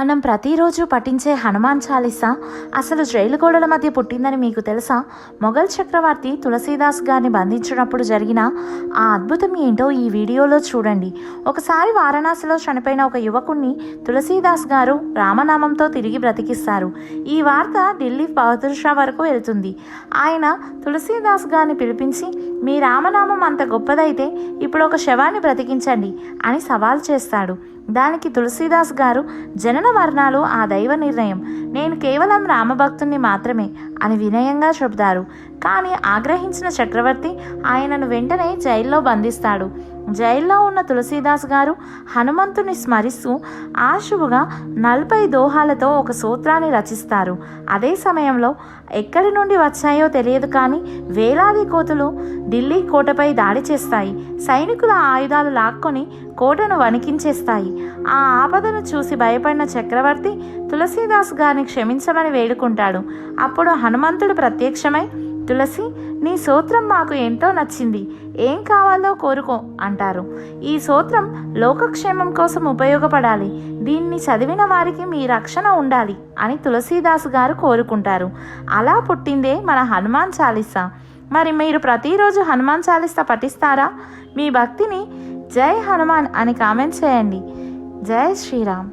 మనం ప్రతిరోజు పఠించే హనుమాన్ చాలీసా అసలు జైలు గోడల మధ్య పుట్టిందని మీకు తెలుసా? మొఘల్ చక్రవర్తి తులసీదాస్ గారిని బంధించినప్పుడు జరిగిన ఆ అద్భుతం ఏంటో ఈ వీడియోలో చూడండి. ఒకసారి వారణాసిలో చనిపోయిన ఒక యువకుణ్ణి తులసీదాస్ గారు రామనామంతో తిరిగి బ్రతికిస్తారు. ఈ వార్త ఢిల్లీ బహదూర్ షా వరకు వెళ్తుంది. ఆయన తులసీదాస్ గారిని పిలిపించి, మీ రామనామం అంత గొప్పదైతే ఇప్పుడు ఒక శవాన్ని బ్రతికించండి అని సవాల్ చేస్తాడు. దానికి తులసీదాస్ గారు, జనన మరణాలు ఆ దైవ నిర్ణయం, నేను కేవలం రామభక్తుణ్ణి మాత్రమే అని వినయంగా చెబుతారు. కానీ ఆగ్రహించిన చక్రవర్తి ఆయనను వెంటనే జైల్లో బంధిస్తాడు. జైల్లో ఉన్న తులసీదాస్ గారు హనుమంతుని స్మరిస్తూ ఆశువుగా 40 దోహాలతో ఒక సూత్రాన్ని రచిస్తారు. అదే సమయంలో ఎక్కడి నుండి వచ్చాయో తెలియదు కానీ వేలాది కోతులు ఢిల్లీ కోటపై దాడి చేస్తాయి. సైనికుల ఆయుధాలు లాక్కొని కోటను వణికించేస్తాయి. ఆ ఆపదను చూసి భయపడిన చక్రవర్తి తులసీదాస్ గారిని క్షమించమని వేడుకుంటాడు. అప్పుడు హనుమంతుడు ప్రత్యక్షమై, తులసి, నీ సూత్రం మాకు ఎంతో నచ్చింది, ఏం కావాలో కోరుకో అంటారు. ఈ సూత్రం లోకక్షేమం కోసం ఉపయోగపడాలి, దీన్ని చదివిన వారికి మీ రక్షణ ఉండాలి అని తులసీదాస్ గారు కోరుకుంటారు. అలా పుట్టిందే మన హనుమాన్ చాలీసా. మరి మీరు ప్రతిరోజు హనుమాన్ చాలీసా పఠిస్తారా? మీ భక్తిని జై హనుమాన్ అని కామెంట్ చేయండి. జై శ్రీరామ్.